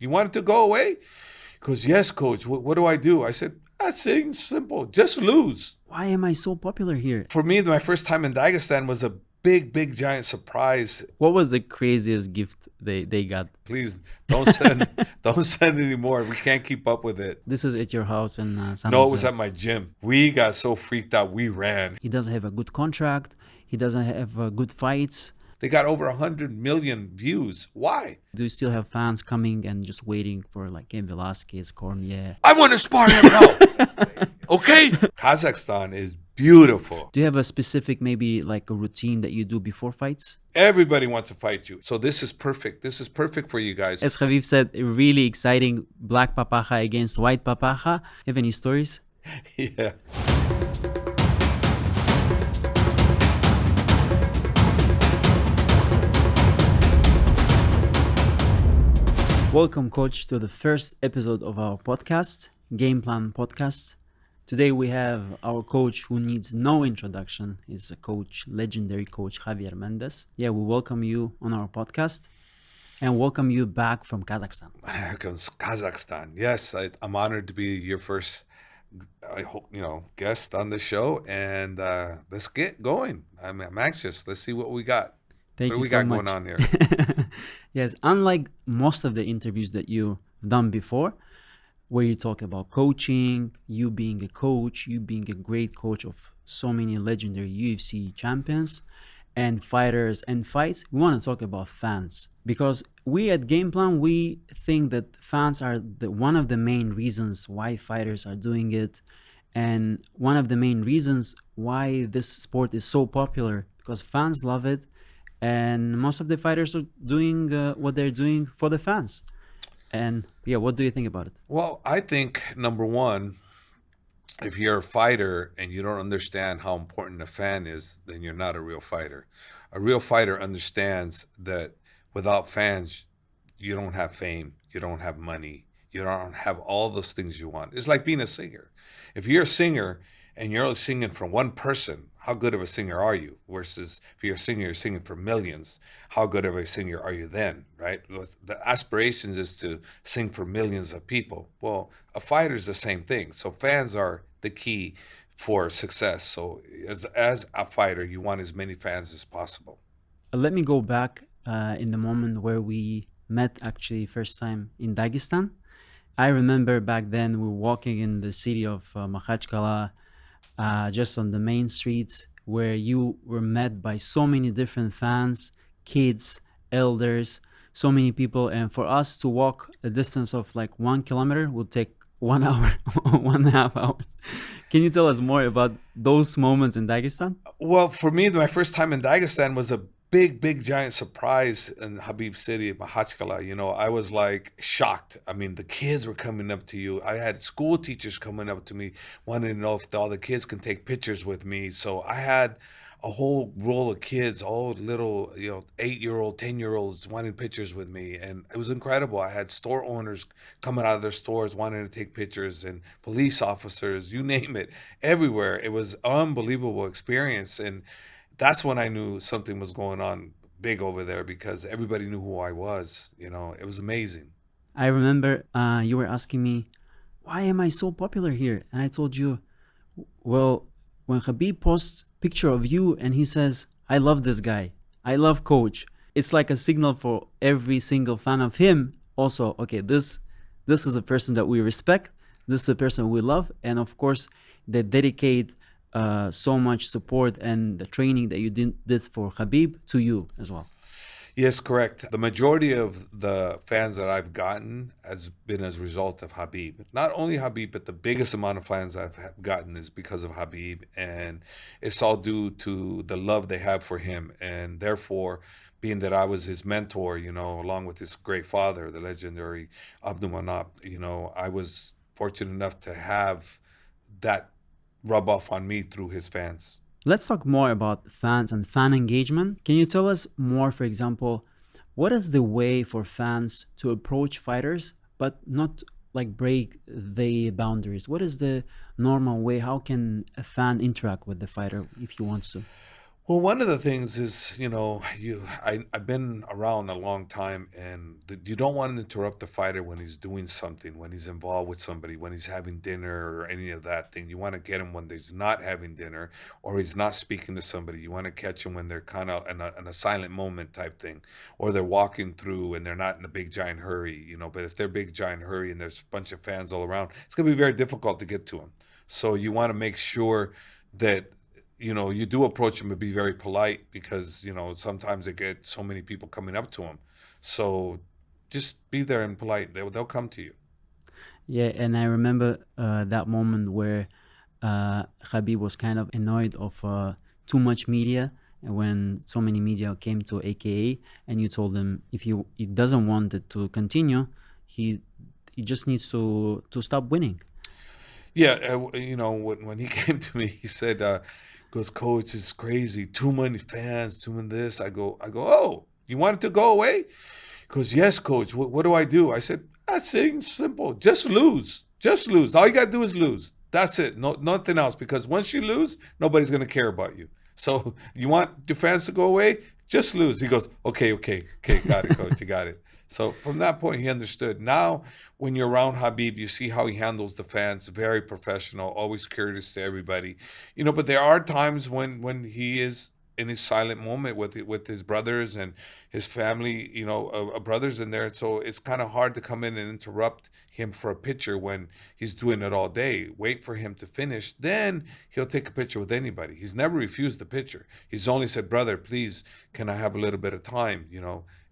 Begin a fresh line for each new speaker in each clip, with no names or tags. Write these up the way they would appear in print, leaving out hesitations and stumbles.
You want it to go away? He goes, yes, coach. What do I do? I said, that's simple. Just lose.
Why am I so popular here?
For me, my first time in Dagestan was a big, giant surprise.
What was the craziest gift they got?
Please don't send any more. We can't keep up with it.
This is at your house in San
No,
Jose.
it was at my gym. We got so freaked out, we ran.
He doesn't have a good contract. He doesn't have good fights.
They got over 100 million views. Why?
Do you still have fans coming and just waiting for like Cain Velasquez, Cormier?
I want to spar him now. Okay? Kazakhstan is beautiful.
Do you have a specific, maybe like a routine that you do before fights?
Everybody wants to fight you. So this is perfect. This is perfect for you guys.
As Khabib said, really exciting black papaja against white papaja. Have any stories?
Yeah.
Welcome, coach, to the first episode of our podcast, Gameplan Podcast. Today we have our coach who needs no introduction. He's a coach, legendary coach, Javier Mendez. Yeah, we welcome you on our podcast and welcome you back from Kazakhstan.
Here comes Kazakhstan. Yes, I'm honored to be your first, I hope, guest on the show. And let's get going. I'm anxious. Let's see what we got.
Thank
what
you
do we
so
got
much.
going on here?
Yes, unlike most of the interviews that you've done before, where you talk about coaching, you being a coach, you being a great coach of so many legendary UFC champions and fighters and fights, we want to talk about fans. Because we at Gameplan, we think that fans are one of the main reasons why fighters are doing it, and one of the main reasons why this sport is so popular, because fans love it. And most of the fighters are doing what they're doing for the fans. And yeah, what do you think about it?
Well, I think, number one, if you're a fighter and you don't understand how important a fan is, then you're not a real fighter. A real fighter understands that without fans, you don't have fame, you don't have money, you don't have all those things you want. It's like being a singer. If you're a singer and you're only singing for one person, how good of a singer are you? Versus if you're a singer, you're singing for millions. How good of a singer are you then, right? The aspirations is to sing for millions of people. Well, a fighter is the same thing. So fans are the key for success. So as a fighter, you want as many fans as possible.
Let me go back in the moment where we met actually first time in Dagestan. I remember back then we were walking in the city of Makhachev, just on the main streets, where you were met by so many different fans, kids, elders, so many people. And for us to walk a distance of like 1 kilometer would take 1 hour, 1.5 hours. Can you tell us more about those moments in Dagestan?
Well, for me, my first time in Dagestan was a big, giant surprise in Khabib city, Makhachev. I was like shocked. I mean, the kids were coming up to you. I had school teachers coming up to me, wanting to know if all the kids can take pictures with me. So I had a whole roll of kids, all little, 8-year-old, 10-year-olds wanting pictures with me. And it was incredible. I had store owners coming out of their stores wanting to take pictures, and police officers, you name it, everywhere. It was an unbelievable experience. And that's when I knew something was going on big over there, because everybody knew who I was. It was amazing.
I remember you were asking me, why am I so popular here? And I told you, well, when Khabib posts picture of you and he says, I love this guy, I love coach, it's like a signal for every single fan of him. Also, okay, this is a person that we respect. This is a person we love. And of course, they dedicate so much support and the training that you did for Khabib to you as well.
Yes, correct. The majority of the fans that I've gotten has been as a result of Khabib. Not only Khabib, but the biggest amount of fans I've gotten is because of Khabib. And it's all due to the love they have for him. And therefore, being that I was his mentor, along with his great father, the legendary Abdulmanap, I was fortunate enough to have that rub off on me through his fans.
Let's talk more about fans and fan engagement. Can you tell us more, for example, what is the way for fans to approach fighters but not like break the boundaries? What is the normal way? How can a fan interact with the fighter if he wants to?
Well, one of the things is, I've been around a long time, and you don't want to interrupt the fighter when he's doing something, when he's involved with somebody, when he's having dinner or any of that thing. You want to get him when he's not having dinner or he's not speaking to somebody. You want to catch him when they're kind of in a silent moment type thing, or they're walking through and they're not in a big giant hurry, But if they're big giant hurry and there's a bunch of fans all around, it's going to be very difficult to get to them. So you want to make sure that you do approach them and be very polite because, sometimes they get so many people coming up to them. So just be there and polite. They'll come to you.
Yeah, and I remember that moment where Khabib was kind of annoyed of too much media, and when so many media came to AKA, and you told him if he doesn't want it to continue, he just needs to stop winning.
Yeah, when he came to me, he said, goes, "Coach, it's crazy. Too many fans, too many this." I go, "Oh, you want it to go away?" He goes, "Yes, Coach. What do I do?" I said, "That's simple. Just lose. Just lose. All you got to do is lose. That's it. No, nothing else. Because once you lose, nobody's going to care about you. So you want your fans to go away? Just lose." He goes, okay, got it, Coach. You got it. So from that point, he understood. Now, when you're around Khabib, you see how he handles the fans, very professional, always courteous to everybody. But there are times when he is in his silent moment with his brothers and his family, brothers in there. So it's kind of hard to come in and interrupt him for a picture when he's doing it all day. Wait for him to finish. Then he'll take a picture with anybody. He's never refused the picture. He's only said, "Brother, please, can I have a little bit of time?"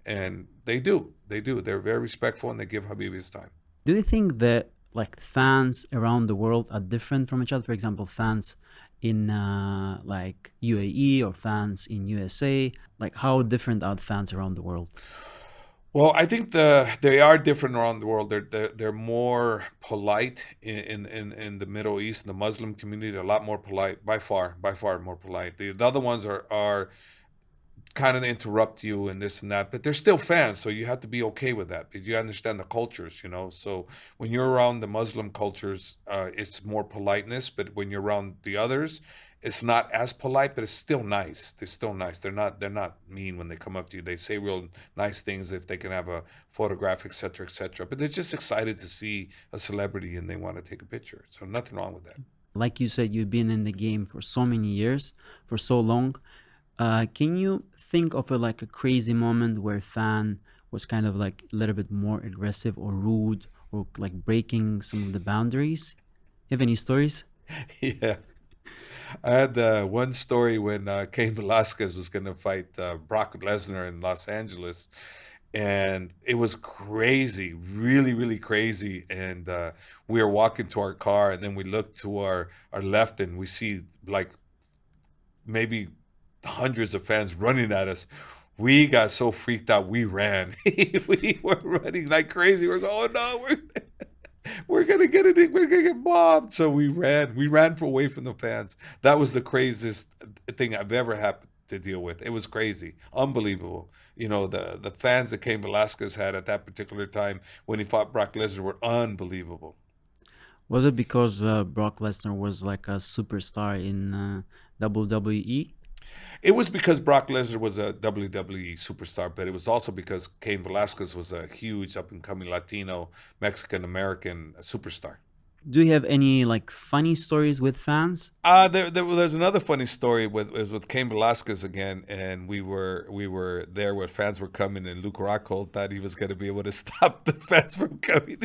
And they do. They're very respectful and they give Khabib his time.
Do you think that like fans around the world are different from each other? For example, fans in like UAE or fans in USA, like how different are the fans around the world?
Well, I think they are different around the world. They're more polite in the Middle East, in the Muslim community. They're a lot more polite, by far more polite. The other ones are kind of interrupt you and this and that, but they're still fans, so you have to be okay with that because you understand the cultures, So when you're around the Muslim cultures, it's more politeness, but when you're around the others, it's not as polite, but it's still nice. They're still nice. They're not mean when they come up to you. They say real nice things if they can have a photograph, etc., etc. But they're just excited to see a celebrity and they want to take a picture. So nothing wrong with that.
Like you said, you've been in the game for so many years, for so long. Can you think of like a crazy moment where a fan was kind of like a little bit more aggressive or rude or like breaking some of the boundaries? You have any stories?
Yeah. I had one story when Cain Velasquez was going to fight Brock Lesnar in Los Angeles. And it was crazy, really, really crazy. And we were walking to our car and then we looked to our left and we see like maybe hundreds of fans running at us. We got so freaked out, we ran. We were running like crazy. We're going, "Oh no, we're gonna get it. We're gonna get mobbed." So we ran. We ran away from the fans. That was the craziest thing I've ever had to deal with. It was crazy, unbelievable. The fans that Cain Velasquez had at that particular time when he fought Brock Lesnar were unbelievable.
Was it because Brock Lesnar was like a superstar in WWE?
It was because Brock Lesnar was a WWE superstar, but it was also because Cain Velasquez was a huge up-and-coming Latino, Mexican-American superstar.
Do you have any like funny stories with fans?
There's another funny story with Cain Velasquez again, and we were there where fans were coming, and Luke Rockhold thought he was going to be able to stop the fans from coming,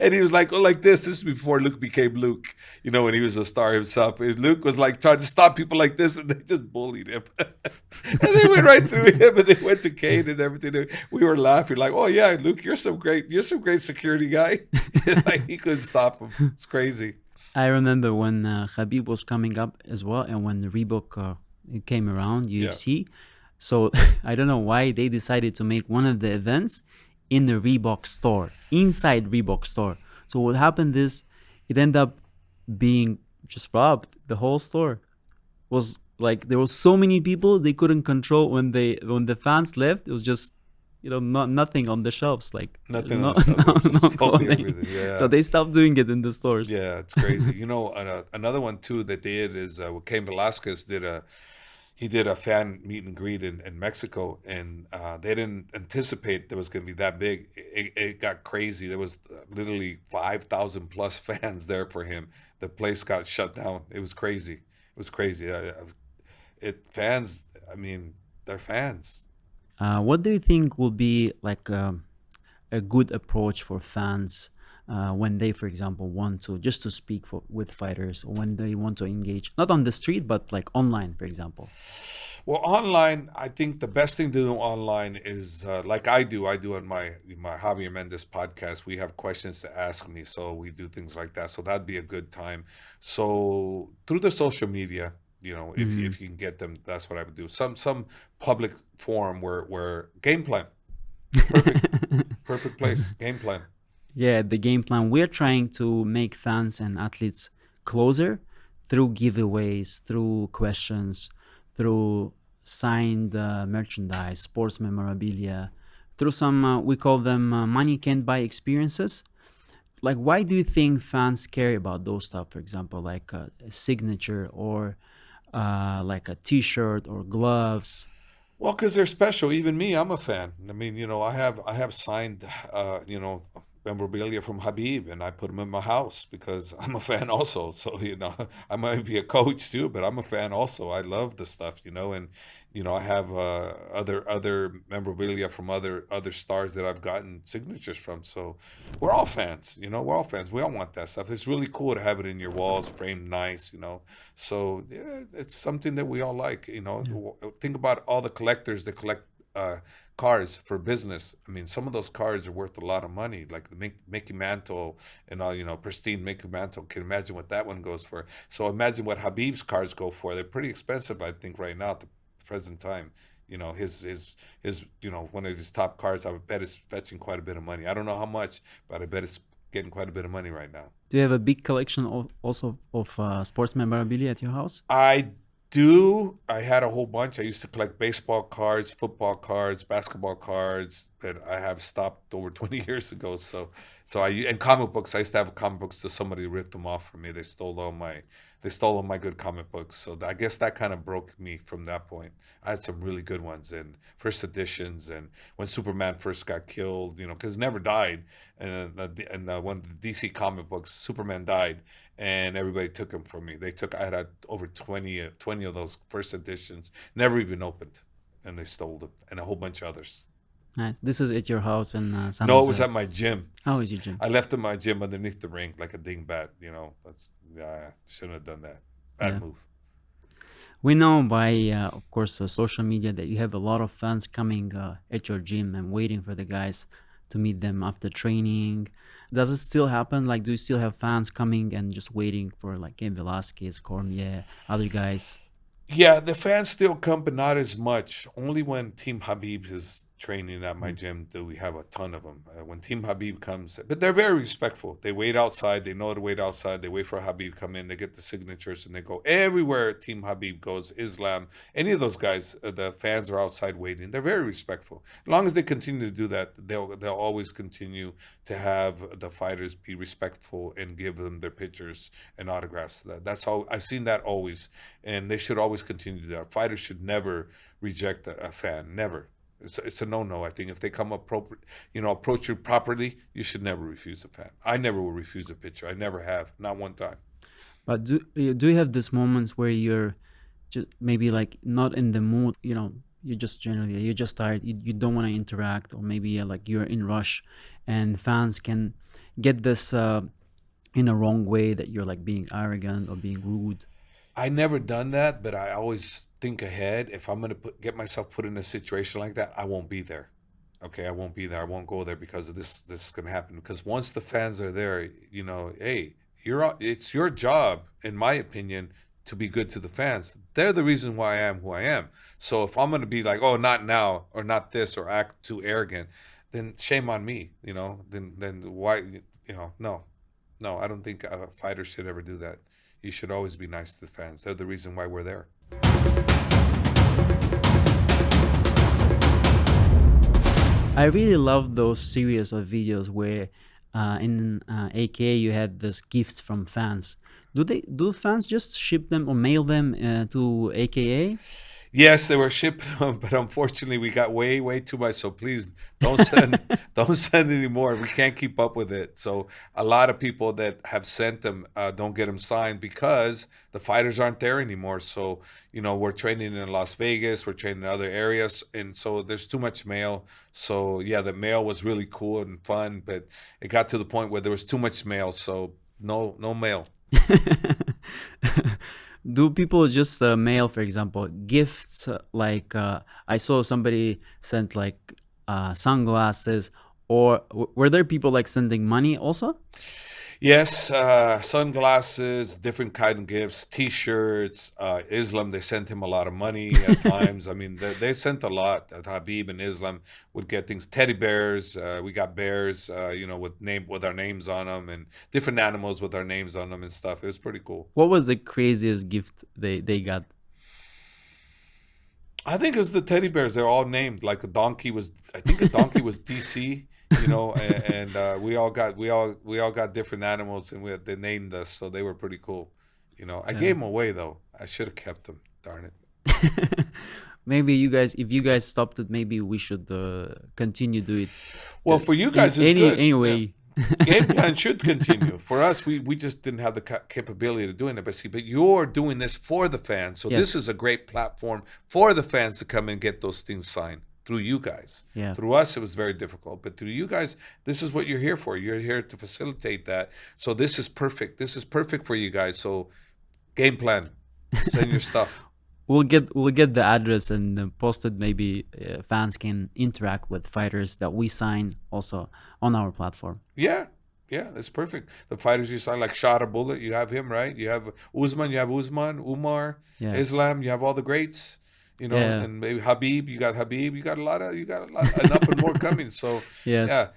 and he was like, "Oh, like this." This is before Luke became Luke, when he was a star himself. And Luke was like trying to stop people like this, and they just bullied him, and they went right through him, and they went to Cain and everything. We were laughing like, "Oh yeah, Luke, you're some great security guy." Like he couldn't stop him. It's crazy.
I remember when Khabib was coming up as well, and when Reebok came around, UFC. Yeah. So I don't know why they decided to make one of the events in the Reebok store, inside Reebok store. So what happened is it ended up being just robbed. The whole store was like, there were so many people they couldn't control. When the fans left, it was just nothing on the shelves, like
nothing on the shelves.
Totally yeah. So they stopped doing it in the stores.
Yeah, it's crazy. Another one too that they did is Cain Velasquez did he did a fan meet and greet in Mexico, and they didn't anticipate there was going to be that big. It got crazy. There was literally 5,000 plus fans there for him. The place got shut down. It was crazy. It was crazy. Fans. I mean, they're fans.
What do you think will be like a good approach for fans when they, for example, want to just to speak with fighters, or when they want to engage, not on the street, but like online, for example?
Well, online, I think the best thing to do online is like I do. I do on my Javier Mendez podcast. We have questions to ask me, so we do things like that. So that'd be a good time. So through the social media, if you can get them, that's what I would do. Some public forum where game plan, perfect place, game plan.
Yeah, the game plan. We're trying to make fans and athletes closer through giveaways, through questions, through signed merchandise, sports memorabilia, through some, we call them money can't buy experiences. Like, why do you think fans care about those stuff? For example, like a signature or like a T-shirt or gloves.
Well, because they're special. Even me, I'm a fan. I mean, I have signed, memorabilia from Khabib, and I put them in my house because I'm a fan also. So, I might be a coach too, but I'm a fan also. I love the stuff, and I have other memorabilia from other stars that I've gotten signatures from. So, we're all fans. We're all fans. We all want that stuff. It's really cool to have it in your walls, framed nice. So yeah, it's something that we all like.
Yeah.
Think about all the collectors that collect cars for business. I mean, some of those cars are worth a lot of money, like the Mickey Mantle and all, pristine Mickey Mantle. Can imagine what that one goes for. So imagine what Habib's cars go for. They're pretty expensive, I think, right now at the present time. His one of his top cars, I would bet is fetching quite a bit of money. I don't know how much, but I bet it's getting quite a bit of money right now.
Do you have a big collection also of sports memorabilia at your house?
I do. I had a whole bunch. I used to collect baseball cards, football cards, basketball cards, but I have stopped over 20 years ago. And comic books. I used to have comic books till somebody ripped them off from me. They stole all my good comic books. So I guess that kind of broke me from that point. I had some really good ones and first editions, and when Superman first got killed, because never died, and one of the DC comic books, Superman died, and everybody took them from me. I had over 20 of those first editions, never even opened, and they stole them, and a whole bunch of others.
Nice. This is at your house in San
No, it was
Jose.
at my gym.
How is your gym?
I left in my gym underneath the ring like a dingbat. I shouldn't have done that. Bad
Yeah.
move.
We know by, of course, social media that you have a lot of fans coming at your gym and waiting for the guys to meet them after training. Does it still happen? Like, do you still have fans coming and just waiting for like Cain Velasquez, Cormier, other guys?
Yeah, the fans still come, but not as much. Only when Team Habib is training at my
Mm.
gym do we have a ton of them. When Team Habib comes, but they're very respectful. They wait outside. They know how to wait outside. They wait for Habib to come in. They get the signatures, and they go everywhere Team Habib goes. Islam, any of those guys, the fans are outside waiting. They're very respectful. As long as they continue to do that, they'll always continue to have the fighters be respectful and give them their pictures and autographs. That's all. I've seen that always, and they should always continue to do that. Fighters should never reject a fan. Never. It's a no-no. I think if they come approach you properly, you should never refuse a fan. I never will refuse a picture. I never have, not one time.
But do you have these moments where you're just maybe like not in the mood, you just generally, you're just tired, you don't want to interact, or maybe like you're in rush and fans can get this in a wrong way that you're like being arrogant or being rude?
I never done that, but I always think ahead. If I'm gonna get myself put in a situation like that, I won't be there. Okay, I won't be there. I won't go there because of this. This is gonna happen. Because once the fans are there, hey, it's your job, in my opinion, to be good to the fans. They're the reason why I am who I am. So if I'm gonna be like, oh, not now, or not this, or act too arrogant, then shame on me. Then why? No, no. I don't think a fighter should ever do that. You should always be nice to the fans. They're the reason why we're there.
I really love those series of videos where in AKA you had these gifts from fans. Do fans just ship them or mail them to AKA?
Yes, they were shipping them, but unfortunately we got way too much. So please don't send don't send any more. We can't keep up with it. So a lot of people that have sent them don't get them signed because the fighters aren't there anymore. So we're training in Las Vegas, we're training in other areas, and so there's too much mail. So yeah, the mail was really cool and fun, but it got to the point where there was too much mail. So no mail.
Do people just mail, for example, gifts? Like I saw somebody sent like sunglasses, or were there people like sending money also?
Yes, sunglasses, different kind of gifts, T-shirts. Islam, they sent him a lot of money at times. I mean, they sent a lot. Khabib and Islam would get things, teddy bears. We got bears, with our names on them, and different animals with our names on them and stuff. It was pretty cool.
What was the craziest gift they got?
I think it was the teddy bears. They're all named. Like I think a donkey was DC. And we all got different animals, and they named us, so they were pretty cool. I
Yeah.
gave them away though. I should have kept them. Darn it.
Maybe you guys, if you guys stopped it, maybe we should continue do it.
Well, for you guys, it's
any
good. Yeah.
anyway.
Game plan should continue. For us, we just didn't have the capability of doing it. But you're doing this for the fans, so this
Yes.
is a great platform for the fans to come and get those things signed through you guys.
Yeah.
Through us, it was very difficult, but through you guys, this is what you're here for. You're here to facilitate that. So this is perfect. This is perfect for you guys. So game plan, send your stuff.
We'll get the address and post it. Maybe fans can interact with fighters that we sign also on our platform.
Yeah, yeah, that's perfect. The fighters you sign, like Shot a Bullet, you have him, right? You have Usman, Umar,
Yeah.
Islam, you have all the greats,
Yeah.
and maybe Habib, you got a lot, and up and more coming. So
Yes.
yeah,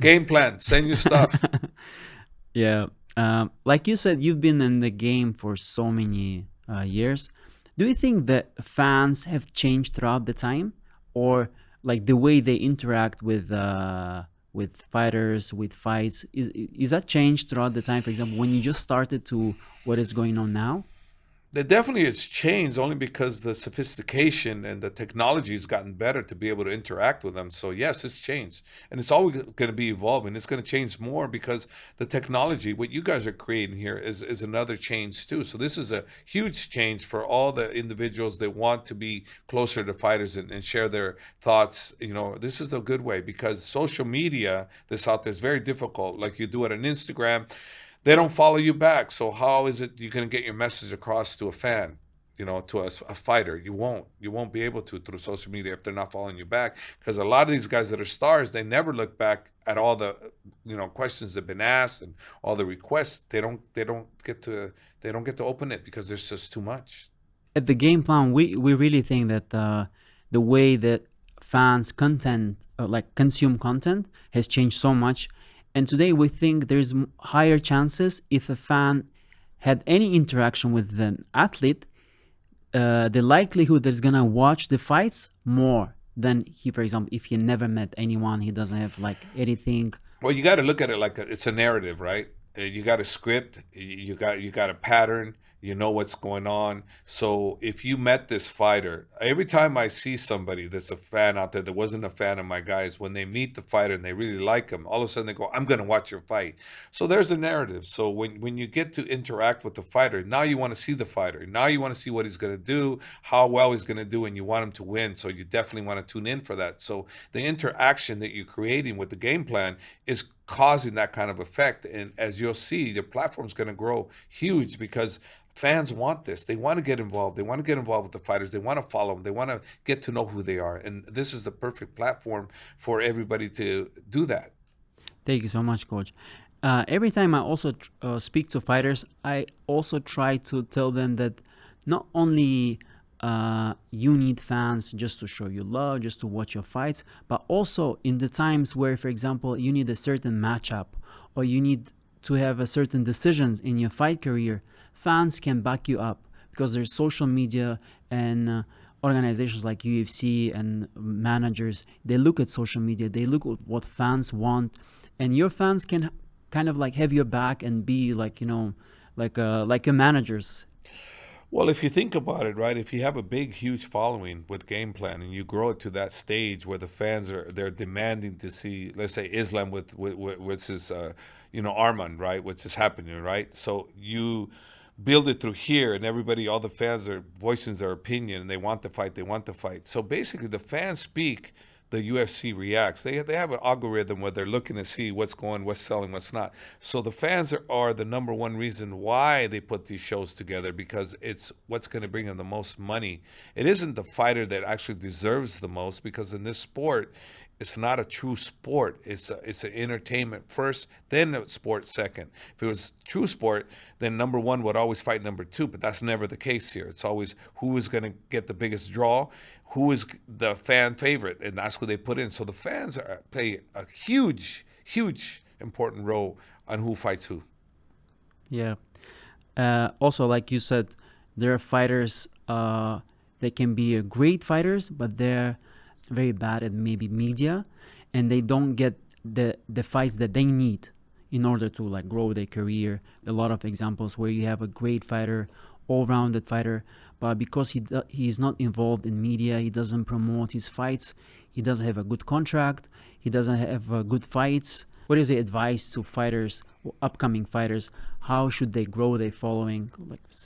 game plan, send your stuff.
Yeah. Like you said, you've been in the game for so many years. Do you think that fans have changed throughout the time, or like the way they interact with fighters, with fights, is that changed throughout the time? For example, when you just started to what is going on now?
It definitely has changed only because the sophistication and the technology has gotten better to be able to interact with them. So yes, it's changed, and it's always going to be evolving. It's going to change more because the technology, what you guys are creating here, is another change too. So this is a huge change for all the individuals that want to be closer to fighters and share their thoughts. This is a good way because social media, this out there is very difficult. Like you do it on Instagram, they don't follow you back. So how is it you're going to get your message across to a fan, to a fighter? You won't. You won't be able to through social media if they're not following you back. Because a lot of these guys that are stars, they never look back at all the, questions that have been asked and all the requests. They don't get to open it because there's just too much.
At the game plan, we really think that the way that fans consume content has changed so much. And today we think there's higher chances if a fan had any interaction with an athlete, the likelihood that he's gonna watch the fights more than for example, if he never met anyone, he doesn't have like anything.
Well, you got to look at it like it's a narrative, right? You got a script, you got a pattern, you know what's going on. So if you met this fighter, every time I see somebody that's a fan out there that wasn't a fan of my guys, when they meet the fighter and they really like him, all of a sudden they go, "I'm going to watch your fight." So there's a narrative. So when you get to interact with the fighter, now you want to see the fighter. Now you want to see what he's going to do, how well he's going to do, and you want him to win. So you definitely want to tune in for that. So the interaction that you're creating with the game plan is causing that kind of effect. And as you'll see, your platform's going to grow huge because fans want this. They want to get involved. They want to get involved with the fighters. They want to follow them. They want to get to know who they are. And this is the perfect platform for everybody to do that.
Thank you so much, coach. Every time I also speak to fighters, I also try to tell them that not only you need fans just to show you love, just to watch your fights, but also in the times where, for example, you need a certain matchup or you need to have a certain decisions in your fight career, fans can back you up because there's social media and organizations like UFC and managers. They look at social media, they look at what fans want, and your fans can kind of like have your back and be like, like your managers.
Well, if you think about it, right, if you have a big, huge following with Game Plan and you grow it to that stage where the fans they're demanding to see, let's say, Islam with which is, Arman, right, which is happening, right? So you build it through here, and everybody, all the fans are voicing their opinion, and they want to fight, they want to fight. So basically, the fans speak, the UFC reacts. They have an algorithm where they're looking to see what's going, what's selling, what's not. So the fans are the number one reason why they put these shows together, because it's what's going to bring them the most money. It isn't the fighter that actually deserves the most, because in this sport, it's not a true sport. It's an entertainment first, then a sport second. If it was true sport, then number one would always fight number two, but that's never the case here. It's always who is going to get the biggest draw, who is the fan favorite, and that's who they put in. So the fans play a huge, huge important role on who fights who.
Yeah. Also, like you said, there are fighters that can be great fighters, but they're very bad at maybe media, and they don't get the fights that they need in order to like grow their career. A lot of examples where you have a great fighter, all-rounded fighter, but because he's not involved in media, he doesn't promote his fights, he doesn't have a good contract, he doesn't have good fights. What is the advice to fighters, upcoming fighters? How should they grow their following,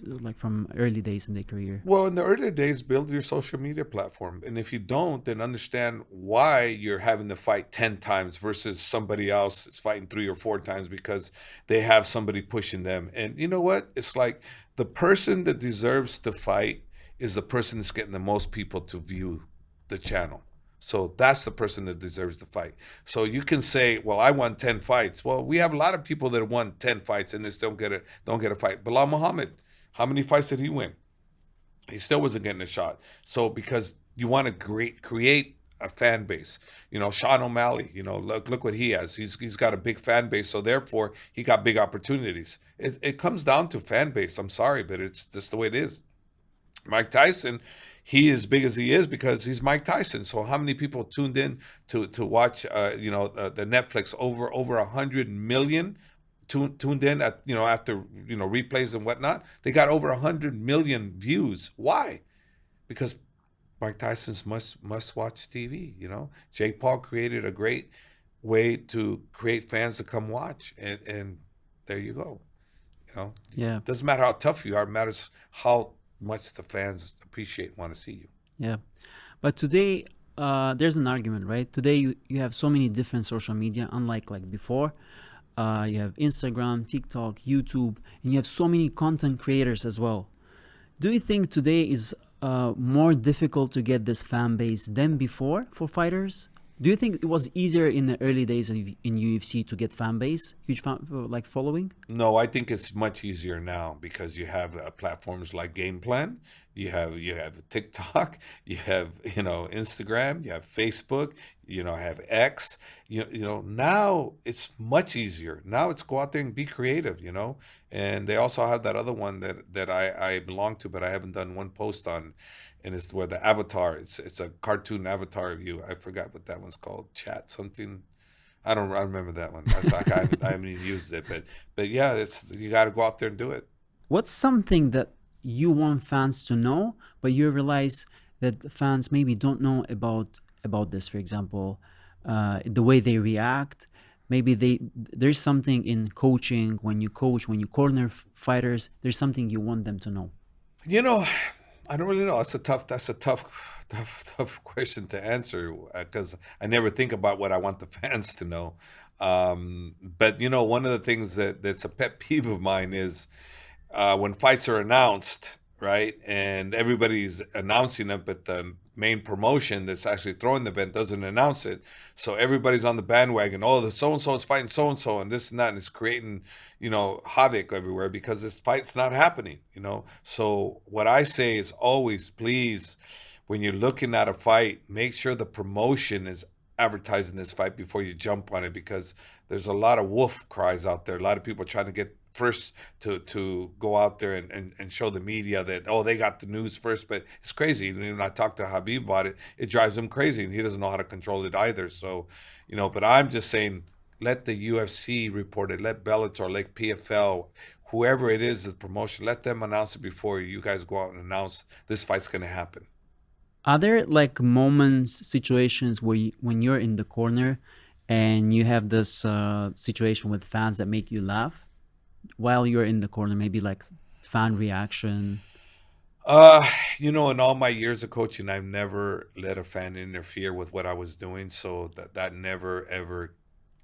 like from early days in their career?
Well, in the early days, build your social media platform. And if you don't, then understand why you're having to fight 10 times versus somebody else is fighting 3 or 4 times because they have somebody pushing them. And you know what? It's like the person that deserves to fight is the person that's getting the most people to view the channel. So that's the person that deserves the fight. So you can say, well, I won 10 fights. Well, we have a lot of people that won 10 fights and they still don't get a fight. Bilal Muhammad, how many fights did he win? He still wasn't getting a shot. So because you want to create a fan base. Sean O'Malley, look what he has. He's got a big fan base, so therefore he got big opportunities. It comes down to fan base. I'm sorry, but it's just the way it is. Mike Tyson, he is big as he is because he's Mike Tyson. So how many people tuned in to watch the Netflix? Over 100 million tuned in at after replays and whatnot. They got over 100 million views. Why? Because Mike Tyson's must watch TV. Jake Paul created a great way to create fans to come watch, and there you go.
Yeah.
It doesn't matter how tough you are. It matters how much the fans appreciate, want to see you.
Yeah. But today, there's an argument, right? Today, you have so many different social media, unlike like before. You have Instagram, TikTok, YouTube, and you have so many content creators as well. Do you think today is more difficult to get this fan base than before for fighters? Do you think it was easier in the early days in UFC to get fan base, huge like following?
No, I think it's much easier now because you have platforms like Gameplan, you have TikTok, you have Instagram, you have Facebook, have X. Now it's much easier. Now it's go out there and be creative. And they also have that other one that I belong to, but I haven't done one post on. And it's where the avatar, it's a cartoon avatar of you. I forgot what that one's called. Chat something. I remember that one. I haven't even used it, but yeah, you got to go out there and do it.
What's something that you want fans to know, but you realize that fans maybe don't know about this? For example, the way they react. Maybe there's something in coaching when you corner fighters. There's something you want them to know.
I don't really know. That's a tough question to answer because I never think about what I want the fans to know. But one of the things that's a pet peeve of mine is when fights are announced, right? And everybody's announcing it, but the main promotion that's actually throwing the event doesn't announce it. So everybody's on the bandwagon. Oh, the so-and-so is fighting so-and-so and this and that. And it's creating, havoc everywhere because this fight's not happening, So what I say is always, please, when you're looking at a fight, make sure the promotion is advertising this fight before you jump on it because there's a lot of wolf cries out there. A lot of people trying to get first to go out there and show the media that, they got the news first. But it's crazy. When I talk to Khabib about it, it drives him crazy and he doesn't know how to control it either. So, but I'm just saying, let the UFC report it, let Bellator, let PFL, whoever it is, the promotion, let them announce it before you guys go out and announce this fight's going to happen.
Are there like moments, situations where when you're in the corner and you have this situation with fans that make you laugh while you're in the corner, maybe like fan reaction?
In all my years of coaching, I've never let a fan interfere with what I was doing. So that never, ever,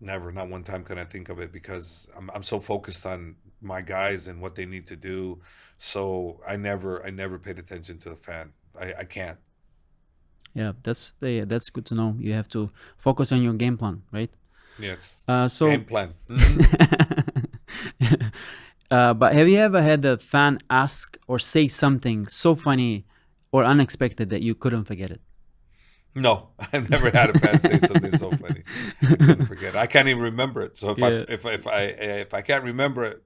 never, not one time can I think of it, because I'm so focused on my guys and what they need to do. So I never paid attention to the fan. I can't.
Yeah, that's good to know. You have to focus on your game plan, right?
Yes.
So,
Game plan. Mhm.
but have you ever had a fan ask or say something so funny or unexpected that you couldn't forget it?
No, I've never had a fan say something so funny. I couldn't forget. I can't even remember it. So
Yeah.
if I can't remember it,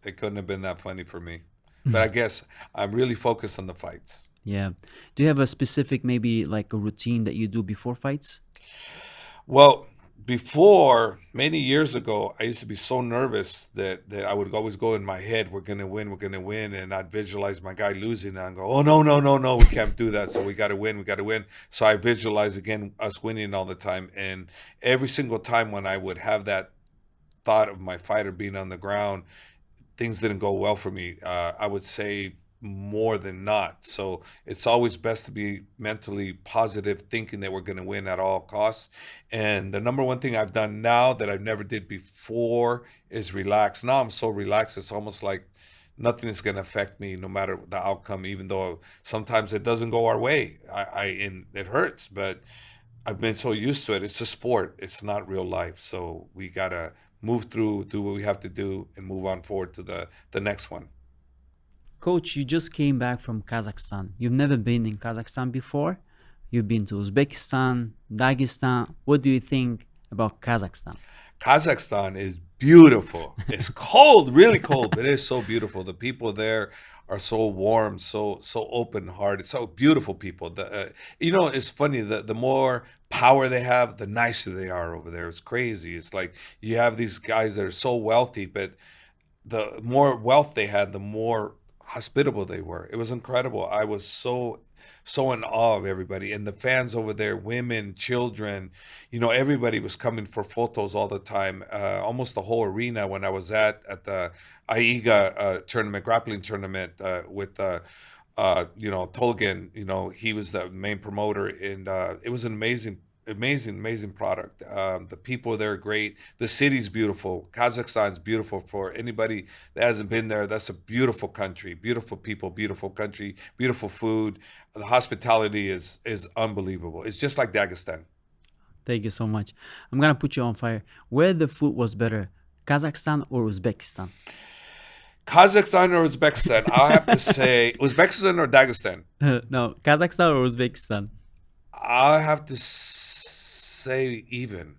it couldn't have been that funny for me. But I guess I'm really focused on the fights.
Yeah. Do you have a specific, maybe like a routine that you do before fights?
Well, before, many years ago, I used to be so nervous that I would always go in my head, we're going to win. And I'd visualize my guy losing and I'd go, oh, no, no, no, no, we can't do that. So we got to win, we got to win. So I visualize again us winning all the time. And every single time when I would have that thought of my fighter being on the ground, things didn't go well for me. I would say more than not. So it's always best to be mentally positive, thinking that we're going to win at all costs. And the number one thing I've done now that I never did before is relax. Now I'm so relaxed, it's almost like nothing is going to affect me, no matter the outcome. Even though sometimes it doesn't go our way, and it hurts, but I've been so used to it. It's a sport. It's not real life. So we gotta move through, do what we have to do, and move on forward to the next one.
Coach, you just came back from Kazakhstan. You've never been in Kazakhstan before. You've been to Uzbekistan, Dagestan. What do you think about Kazakhstan?
Kazakhstan is beautiful. It's cold, really cold, but it is so beautiful. The people there are so warm, so open-hearted, so beautiful people. It's funny. The more power they have, the nicer they are over there. It's crazy. It's like you have these guys that are so wealthy, but the more wealth they had, the more hospitable they were. It was incredible. I was so in awe of everybody, and the fans over there, women, children, everybody was coming for photos all the time. Almost the whole arena when I was at the AIGA tournament, grappling tournament, with Tolgan. He was the main promoter, and it was an amazing product. The people there are great. The city's beautiful. Kazakhstan's beautiful. For anybody that hasn't been there, that's a beautiful country, beautiful people, beautiful country, beautiful food. The hospitality is unbelievable. It's just like Dagestan.
Thank you so much. I'm gonna put you on fire. Where the food was better, Kazakhstan or Uzbekistan?
Kazakhstan or Uzbekistan? I'll have to say Uzbekistan or Dagestan.
No, Kazakhstan or Uzbekistan?
I'll have to say even.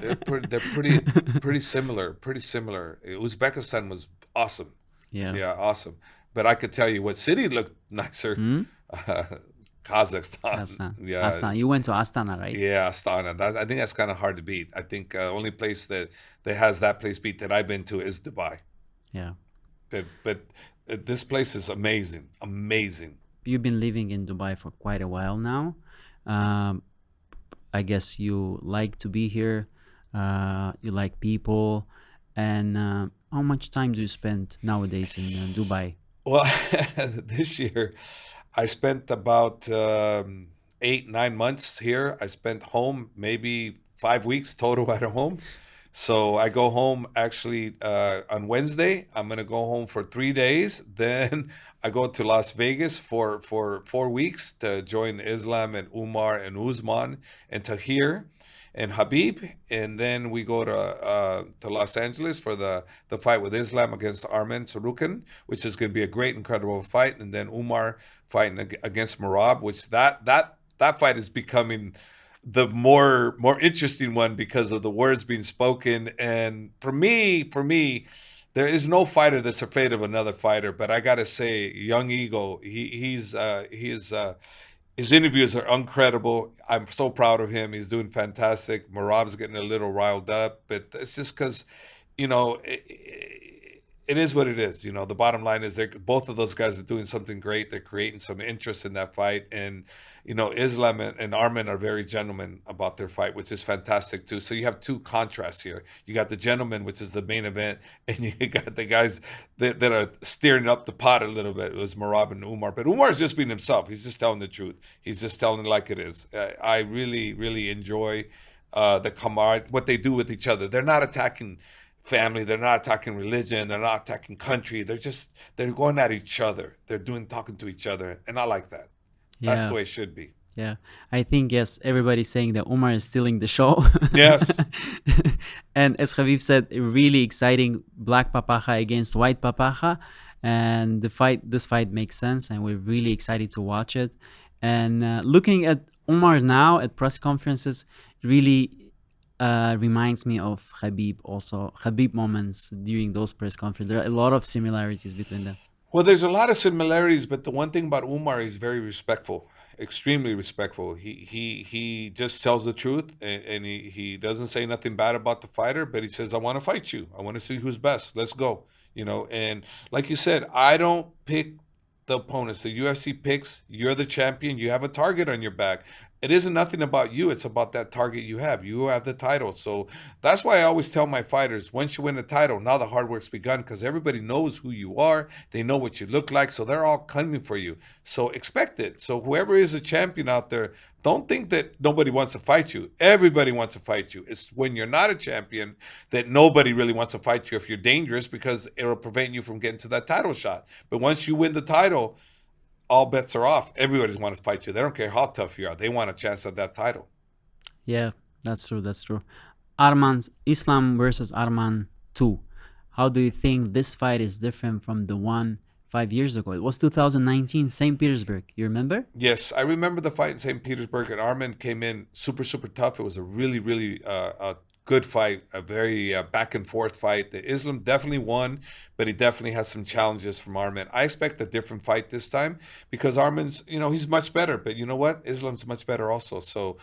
They're pretty similar. Pretty similar. Uzbekistan was awesome.
Yeah.
Yeah, awesome. But I could tell you what city looked nicer.
Hmm?
Kazakhstan.
Astana.
Yeah.
Astana. You went to Astana, right?
Yeah, Astana. I think that's kind of hard to beat. I think only place that has that place beat that I've been to is Dubai.
Yeah.
But this place is amazing. Amazing.
You've been living in Dubai for quite a while now. Um, I guess you like to be here. You like people. And how much time do you spend nowadays in Dubai?
Well, this year I spent about 8-9 months here. I spent home maybe 5 weeks total at home. So I go home actually on Wednesday. I'm gonna go home for 3 days. Then I go to Las Vegas for 4 weeks to join Islam and Umar and Usman and Tahir and Khabib. And then we go to Los Angeles for the fight with Islam against Arman Tsarukyan, which is going to be a great, incredible fight. And then Umar fighting against Merab, which that fight is becoming the more interesting one because of the words being spoken. And for me, there is no fighter that's afraid of another fighter. But I gotta say, Young Eagle, his interviews are incredible. I'm so proud of him. He's doing fantastic. Merab's getting a little riled up, but it's just because, you know, it is what it is. The bottom line is both of those guys are doing something great. They're creating some interest in that fight. And, Islam and Arman are very gentlemen about their fight, which is fantastic too. So you have two contrasts here. You got the gentlemen, which is the main event, and you got the guys that are steering up the pot a little bit. It was Merab and Umar. But Umar is just being himself. He's just telling the truth. He's just telling it like it is. I really, really enjoy the camaraderie, what they do with each other. They're not attacking family, they're not attacking religion, they're not attacking country. They're going at each other. They're talking to each other, and I like that. That's the way it should be.
Yeah, I think, yes, everybody's saying that Umar is stealing the show.
Yes.
And as Khabib said, a really exciting black papaja against white papaja, and this fight makes sense, and we're really excited to watch it. And looking at Umar now at press conferences really reminds me of Khabib also. Khabib moments during those press conferences. There are a lot of similarities between them.
Well, there's a lot of similarities, but the one thing about Umar, he's very respectful, extremely respectful. He just tells the truth, and he doesn't say nothing bad about the fighter, but he says, I want to fight you. I want to see who's best. Let's go. And like you said, I don't pick the opponents. The UFC picks, you're the champion, you have a target on your back. It isn't nothing about you, it's about that target you have. You have the title. So that's why I always tell my fighters, once you win the title, now the hard work's begun, because everybody knows who you are, they know what you look like, so they're all coming for you. So expect it. So whoever is a champion out there, don't think that nobody wants to fight you. Everybody wants to fight you. It's when you're not a champion that nobody really wants to fight you if you're dangerous, because it'll prevent you from getting to that title shot. But once you win the title, all bets are off. Everybody's want to fight you. They don't care how tough you are. They want a chance at that title.
Yeah, that's true. That's true. Arman's Islam versus Arman 2. How do you think this fight is different from the one 5 years ago? It was 2019, St. Petersburg. You remember?
Yes, I remember the fight in St. Petersburg, and Arman came in super, super tough. It was a really, really good fight, a very back and forth fight. The Islam definitely won, but he definitely has some challenges from Arman. I expect a different fight this time, because Arman's, he's much better, but you know what? Islam's much better also. So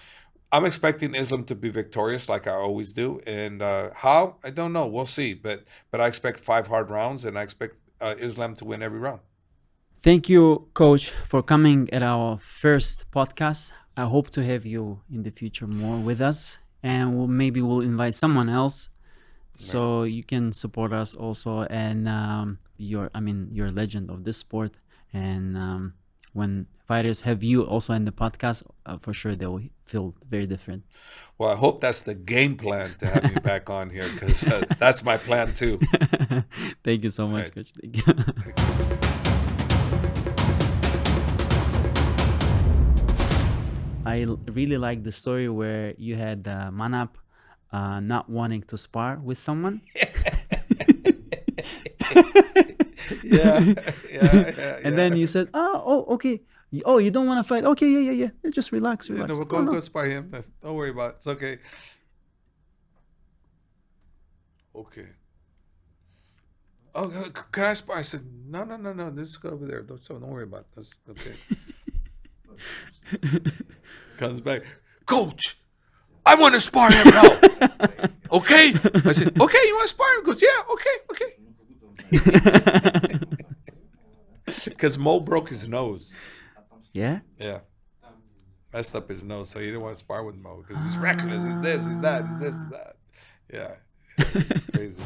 I'm expecting Islam to be victorious, like I always do. And how? I don't know. We'll see. But I expect 5 hard rounds, and I expect Islam to win every round.
Thank you, Coach, for coming at our first podcast. I hope to have you in the future more with us. And maybe we'll invite someone else, so you can support us also. And you're a legend of this sport. And when fighters have you also in the podcast, for sure they will feel very different.
Well, I hope that's the game plan to have me back on here, because that's my plan too.
Thank you so much, right. Coach. Thank you.
Thank you.
I really like the story where you had Manap not wanting to spar with someone.
yeah.
And then you said, okay. Oh, you don't want to fight? Okay, yeah. Just relax.
No, we'll go spar him. Don't worry about it. It's okay. Okay. Oh, can I spar? I said, no. Just go over there. Don't worry about it. That's okay. Comes back, Coach, I want to spar him now. Okay? I said, okay, you want to spar him? He goes, yeah, okay. Because Mo broke his nose.
Yeah?
Yeah. Messed up his nose, so he didn't want to spar with Mo, because he's reckless, he's this, he's that, he's this, he's that. Yeah. It's crazy.